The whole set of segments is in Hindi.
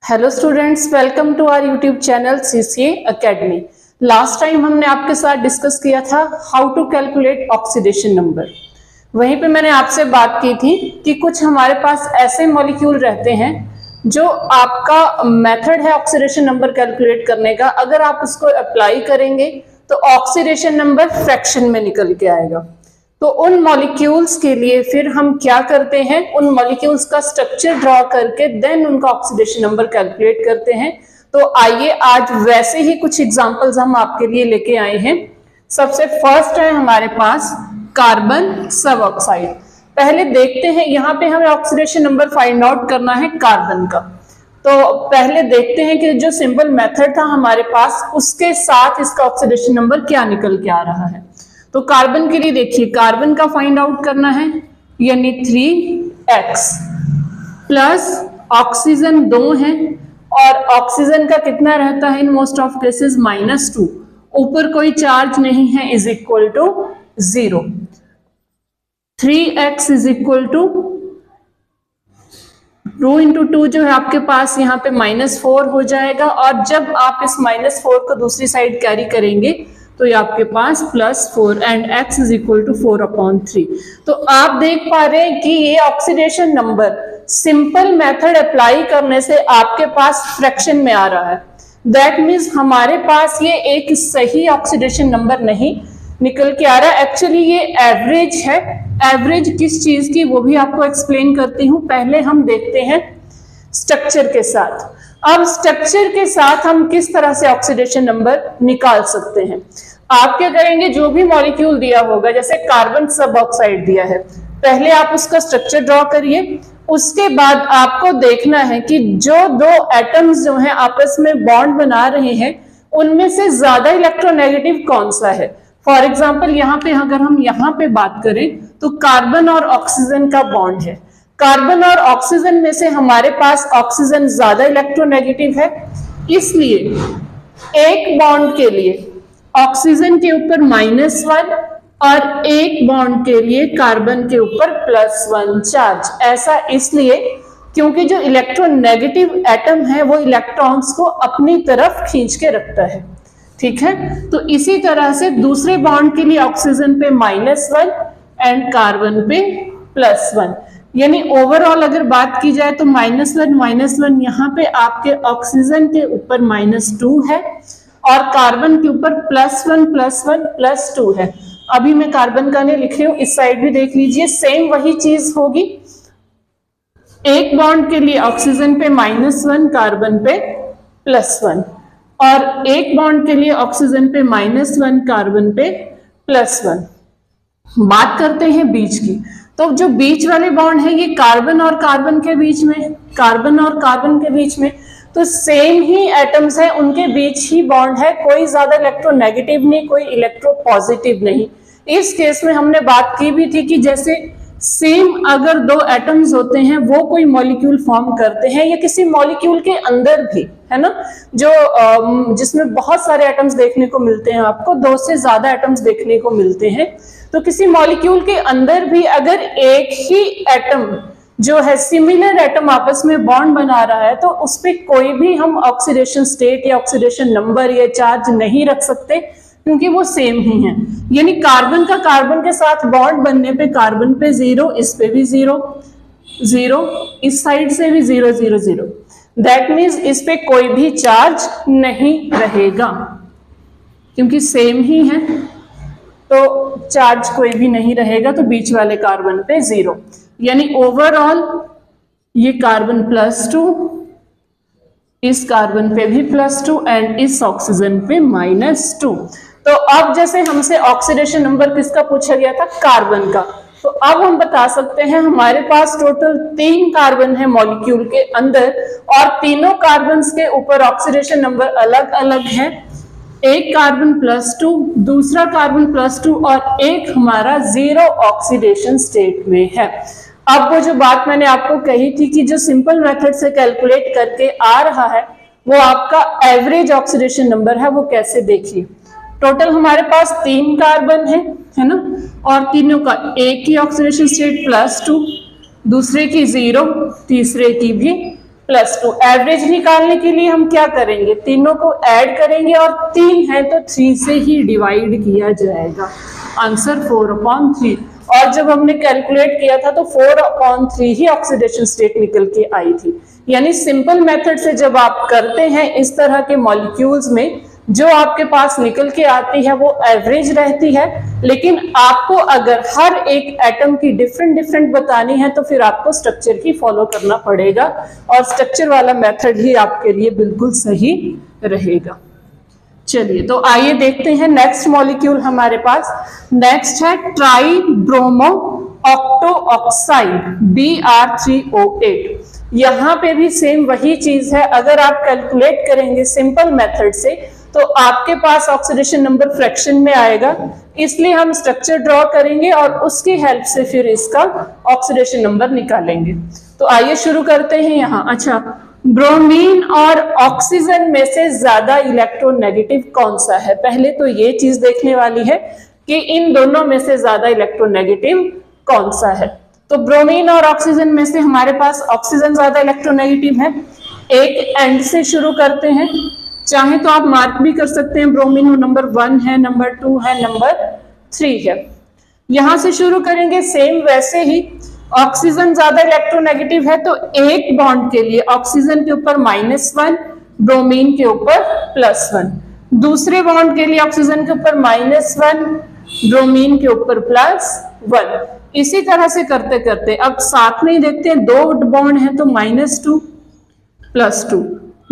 Hello students, welcome to our YouTube channel CCA academy. Last time हमने आपके साथ डिस्कस किया था how to calculate oxidation number. वहीं पे मैंने आपसे बात की थी कि कुछ हमारे पास ऐसे मॉलिक्यूल रहते हैं जो आपका मेथड है ऑक्सीडेशन नंबर कैलकुलेट करने का, अगर आप उसको अप्लाई करेंगे तो ऑक्सीडेशन नंबर फ्रैक्शन में निकल के आएगा। तो उन मॉलिक्यूल्स के लिए फिर हम क्या करते हैं, उन मॉलिक्यूल्स का स्ट्रक्चर ड्रॉ करके देन उनका ऑक्सीडेशन नंबर कैलकुलेट करते हैं। तो आइए आज वैसे ही कुछ एग्जांपल्स हम आपके लिए लेके आए हैं। सबसे फर्स्ट है हमारे पास कार्बन सब ऑक्साइड। पहले देखते हैं, यहाँ पे हमें ऑक्सीडेशन नंबर फाइंड आउट करना है कार्बन का। तो पहले देखते हैं कि जो सिंपल मेथड था हमारे पास उसके साथ इसका ऑक्सीडेशन नंबर क्या निकल के आ रहा है। तो कार्बन के लिए देखिए, कार्बन का फाइंड आउट करना है, यानी 3x प्लस ऑक्सीजन 2 है और ऑक्सीजन का कितना रहता है इन मोस्ट ऑफ केसेस -2, ऊपर कोई चार्ज नहीं है, is equal to 0। 3x is equal to 2 into 2 जो है आपके पास यहाँ पे -4 हो जाएगा, और जब आप इस -4 को दूसरी साइड कैरी करेंगे तो ये आपके पास +4 and x is equal to 4/3। तो आप देख पा रहे हैं कि ये oxidation number simple method apply करने से आपके पास फ्रैक्शन में आ रहा है। दैट मीन्स हमारे पास ये एक सही ऑक्सीडेशन नंबर नहीं निकल के आ रहा है, एक्चुअली ये एवरेज है। एवरेज किस चीज की वो भी आपको एक्सप्लेन करती हूँ। पहले हम देखते हैं स्ट्रक्चर के साथ। अब स्ट्रक्चर के साथ हम किस तरह से ऑक्सीडेशन नंबर निकाल सकते हैं। आप क्या करेंगे, जो भी मॉलिक्यूल दिया होगा, जैसे कार्बन सब ऑक्साइड दिया है, पहले आप उसका स्ट्रक्चर ड्रॉ करिए। उसके बाद आपको देखना है कि जो दो एटम्स जो हैं आपस में बॉन्ड बना रहे हैं उनमें से ज्यादा इलेक्ट्रोनेगेटिव कौन सा है। फॉर एग्जाम्पल यहाँ पे अगर हम यहाँ पे बात करें तो कार्बन और ऑक्सीजन का बॉन्ड है। कार्बन और ऑक्सीजन में से हमारे पास ऑक्सीजन ज्यादा इलेक्ट्रोनेगेटिव है, इसलिए एक बॉन्ड के लिए ऑक्सीजन के ऊपर -1 और एक बॉन्ड के लिए कार्बन के ऊपर +1 चार्ज। ऐसा इसलिए क्योंकि जो इलेक्ट्रोनेगेटिव एटम है वो इलेक्ट्रॉन्स को अपनी तरफ खींच के रखता है। ठीक है, तो इसी तरह से दूसरे बॉन्ड के लिए ऑक्सीजन पे -1 एंड कार्बन पे +1, यानी ओवरऑल अगर बात की जाए तो -1 यहाँ पे आपके ऑक्सीजन के ऊपर -2 है और कार्बन के ऊपर +1 है। अभी मैं कार्बन का नहीं लिख रही हूँ, इस साइड भी देख लीजिए, सेम वही चीज होगी। एक बॉन्ड के लिए ऑक्सीजन पे -1, कार्बन पे +1, और एक बॉन्ड के लिए ऑक्सीजन पे -1, कार्बन पे +1। बात करते हैं बीच की। तो जो बीच वाले बॉन्ड है ये कार्बन और कार्बन के बीच में, कार्बन और कार्बन के बीच में, तो सेम ही एटम्स है, उनके बीच ही बॉन्ड है, कोई ज्यादा इलेक्ट्रोनेगेटिव नहीं, कोई इलेक्ट्रोपॉजिटिव नहीं। इस केस में हमने बात की भी थी कि जैसे सेम अगर दो एटम्स होते हैं वो कोई मॉलिक्यूल फॉर्म करते हैं, या किसी मॉलिक्यूल के अंदर भी, है ना, जो जिसमें बहुत सारे एटम्स देखने को मिलते हैं, आपको 2 से ज्यादा एटम्स देखने को मिलते हैं, तो किसी मॉलिक्यूल के अंदर भी अगर एक ही एटम जो है सिमिलर एटम आपस में बॉन्ड बना रहा है तो उस पर कोई भी हम ऑक्सीडेशन स्टेट या ऑक्सीडेशन नंबर या चार्ज नहीं रख सकते, क्योंकि वो सेम ही है। यानी कार्बन का कार्बन के साथ बॉन्ड बनने पे कार्बन पे 0, इस पे भी 0, 0, इस साइड से भी 0, 0, 0। दैट मीन्स इस पे कोई भी चार्ज नहीं रहेगा, क्योंकि सेम ही है तो चार्ज कोई भी नहीं रहेगा, तो बीच वाले कार्बन पे 0। यानी ओवरऑल ये कार्बन +2, इस कार्बन पे भी +2 एंड इस ऑक्सीजन पे -2। तो अब जैसे हमसे ऑक्सीडेशन नंबर किसका पूछा गया था, कार्बन का, तो अब हम बता सकते हैं हमारे पास टोटल 3 कार्बन है मॉलिक्यूल के अंदर, और तीनों कार्बन के ऊपर ऑक्सीडेशन नंबर अलग अलग है। एक कार्बन +2, दूसरा कार्बन +2 और एक हमारा 0 ऑक्सीडेशन स्टेट में है। अब वो जो बात मैंने आपको कही थी कि जो सिंपल मेथड से कैलकुलेट करके आ रहा है वो आपका एवरेज ऑक्सीडेशन नंबर है, वो कैसे देखिए। टोटल हमारे पास 3 कार्बन है ना, और तीनों का एक ही ऑक्सीडेशन स्टेट +2, दूसरे की 0, तीसरे की भी +2। एवरेज निकालने के लिए हम क्या करेंगे, तीनों को ऐड करेंगे और 3 है तो 3 से ही डिवाइड किया जाएगा। आंसर 4/3। और जब हमने कैलकुलेट किया था तो 4/3 ही ऑक्सीडेशन स्टेट निकल के आई थी। यानी सिंपल मेथड से जब आप करते हैं इस तरह के मॉलिक्यूल्स में, जो आपके पास निकल के आती है वो एवरेज रहती है, लेकिन आपको अगर हर एक एटम की डिफरेंट बतानी है तो फिर आपको स्ट्रक्चर की फॉलो करना पड़ेगा और स्ट्रक्चर वाला मेथड ही आपके लिए बिल्कुल सही रहेगा। चलिए तो आइए देखते हैं नेक्स्ट मॉलिक्यूल हमारे पास। नेक्स्ट है try bromo octo oxide Br3O8। यहां पे भी सेम वही चीज है। अगर आप कैलकुलेट करेंगे सिंपल मेथड से तो आपके पास ऑक्सीडेशन नंबर फ्रैक्शन में आएगा, इसलिए हम स्ट्रक्चर ड्रॉ करेंगे और उसकी हेल्प से फिर इसका ऑक्सीडेशन नंबर निकालेंगे। तो आइए शुरू करते हैं यहाँ। अच्छा, ब्रोमीन और ऑक्सीजन में से ज्यादा इलेक्ट्रोनेगेटिव कौन सा है? पहले तो ये चीज देखने वाली है कि इन दोनों में से ज्यादा इलेक्ट्रोनेगेटिव कौन सा है। तो ब्रोमीन और ऑक्सीजन में से हमारे पास ऑक्सीजन ज्यादा इलेक्ट्रोनेगेटिव है। एक एंड से शुरू करते हैं, चाहे तो आप मार्क भी कर सकते हैं। ब्रोमीन नंबर 1 है, नंबर 2 है, नंबर 3 है। यहां से शुरू करेंगे सेम वैसे ही। ऑक्सीजन ज्यादा इलेक्ट्रोनेगेटिव है तो एक बॉन्ड के लिए ऑक्सीजन के ऊपर -1, ब्रोमीन के ऊपर +1। दूसरे बॉन्ड के लिए ऑक्सीजन के ऊपर -1, ब्रोमीन के ऊपर +1। इसी तरह से करते करते अब साथ में ही देखते हैं, दो बॉन्ड है तो -2 +2,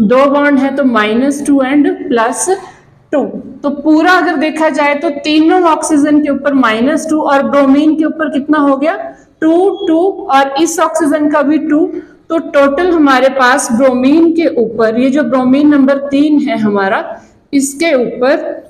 दो बॉन्ड है तो -2 एंड +2। तो पूरा अगर देखा जाए तो तीनों ऑक्सीजन के ऊपर -2 और ब्रोमीन के ऊपर कितना हो गया 2 2 और इस ऑक्सीजन का भी 2। तो टोटल हमारे पास ब्रोमीन के ऊपर, ये जो ब्रोमीन नंबर 3 है हमारा, इसके ऊपर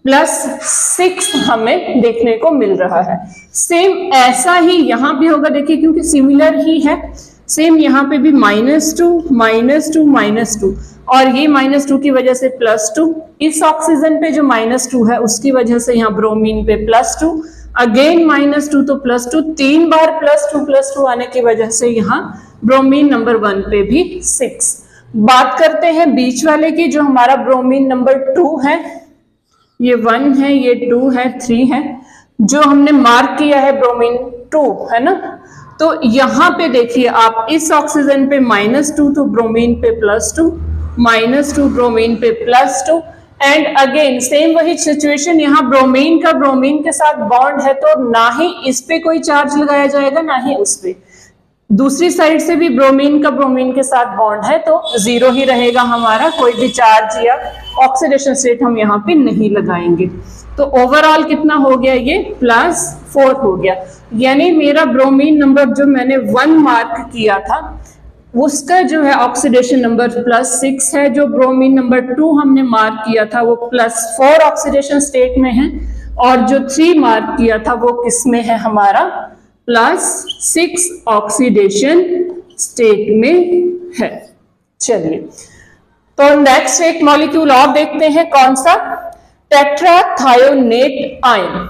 +6 हमें देखने को मिल रहा है। सेम ऐसा ही यहां भी होगा, देखिए क्योंकि सिमिलर ही है। सेम यहाँ पे भी -2 -2 -2 और ये -2 की वजह से +2। इस ऑक्सीजन पे जो -2 है उसकी वजह से यहाँ ब्रोमीन पे +2, अगेन -2 तो +2, 3 बार +2 आने की वजह से यहाँ ब्रोमीन नंबर 1 पे भी 6। बात करते हैं बीच वाले की, जो हमारा ब्रोमीन नंबर 2 है। ये 1 है, ये 2 है, 3 है। जो हमने मार्क किया है ब्रोमीन 2 है ना, तो यहां पे देखिए आप इस ऑक्सीजन पे -2 तो ब्रोमीन पे +2, -2 ब्रोमीन पे +2 एंड अगेन सेम वही सिचुएशन। यहाँ ब्रोमीन का ब्रोमीन के साथ बॉन्ड है तो ना ही इस पे कोई चार्ज लगाया जाएगा ना ही उस पे। दूसरी साइड से भी ब्रोमीन का ब्रोमीन के साथ बॉन्ड है तो 0 ही रहेगा हमारा, कोई भी चार्ज या ऑक्सीडेशन स्टेट हम यहाँ पे नहीं लगाएंगे। तो ओवरऑल कितना हो गया, ये +4 हो गया। यानी मेरा ब्रोमीन नंबर जो मैंने 1 मार्क किया था उसका जो है ऑक्सीडेशन नंबर +6 है। जो ब्रोमीन नंबर 2 हमने मार्क किया था वो +4 ऑक्सीडेशन स्टेट में है और जो 3 मार्क किया था वो किस में है, हमारा +6 ऑक्सीडेशन स्टेट में है। चलिए तो नेक्स्ट एक मॉलिक्यूल और देखते हैं, कौन सा, tetrathionate ion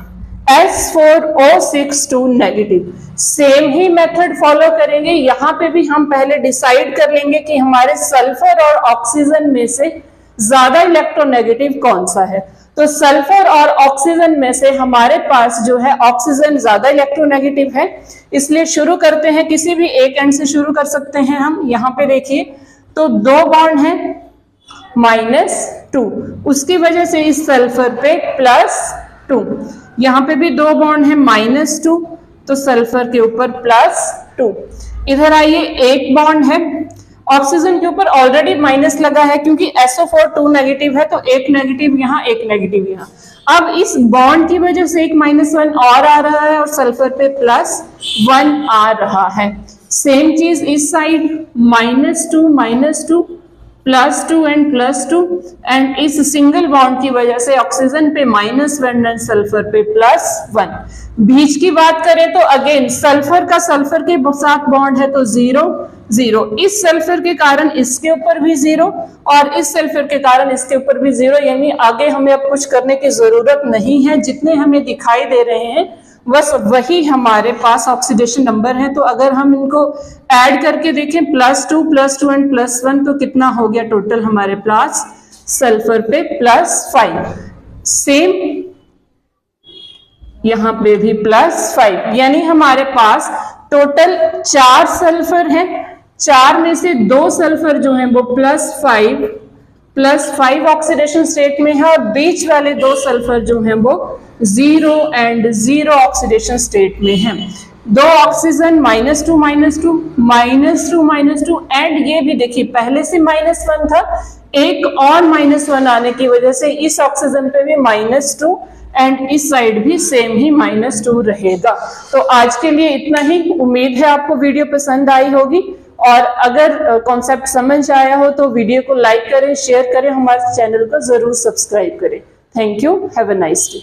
S4O62 negative. Same ही मेथड फॉलो करेंगे। यहां पे भी हम पहले डिसाइड कर लेंगे कि हमारे सल्फर और ऑक्सीजन में से ज्यादा इलेक्ट्रोनेगेटिव कौन सा है। तो सल्फर और ऑक्सीजन में से हमारे पास जो है ऑक्सीजन ज्यादा इलेक्ट्रोनेगेटिव है, इसलिए शुरू करते हैं, किसी भी एक एंड से शुरू कर सकते हैं हम। यहाँ पे देखिए तो 2 बॉन्ड है -2, उसकी वजह से इस सल्फर पे +2। यहाँ पे भी 2 बॉन्ड है -2 तो सल्फर के ऊपर +2। इधर आइए, एक बॉन्ड है ऑक्सीजन के ऊपर, ऑलरेडी माइनस लगा है क्योंकि SO4 2 नेगेटिव है तो एक नेगेटिव यहाँ, एक नेगेटिव यहाँ। अब इस बॉन्ड की वजह से एक -1 और आ रहा है और सल्फर पे +1 आ रहा है। सेम चीज इस साइड, -2 -2 +2 एंड +2 एंड इस सिंगल बॉन्ड की वजह से ऑक्सीजन पे -1 एंड सल्फर पे +1। बीच की बात करें तो अगेन सल्फर का सल्फर के साथ बॉन्ड है तो 0 0, इस सल्फर के कारण इसके ऊपर भी 0 और इस सल्फर के कारण इसके ऊपर भी 0। यानी आगे हमें अब कुछ करने की जरूरत नहीं है, जितने हमें दिखाई दे रहे हैं बस वही हमारे पास ऑक्सीडेशन नंबर है। तो अगर हम इनको ऐड करके देखें +2 एंड +1 तो कितना हो गया टोटल हमारे पास सल्फर पे +5। सेम यहां पे भी +5, यानी हमारे पास टोटल 4 सल्फर है। 4 में से 2 सल्फर जो है वो +5 ऑक्सीडेशन स्टेट में है, और बीच वाले 2 सल्फर जो हैं वो 0 एंड 0 ऑक्सीडेशन स्टेट में है। 2 ऑक्सीजन -2 एंड ये भी देखिए पहले से -1 था, एक और -1 आने की वजह से इस ऑक्सीजन पे भी -2 एंड इस साइड भी सेम ही -2 रहेगा। तो आज के लिए इतना ही। उम्मीद है आपको वीडियो पसंद आई होगी, और अगर कॉन्सेप्ट समझ आया हो तो वीडियो को लाइक करें, शेयर करें, हमारे चैनल को जरूर सब्सक्राइब करें। Thank you, have a nice day.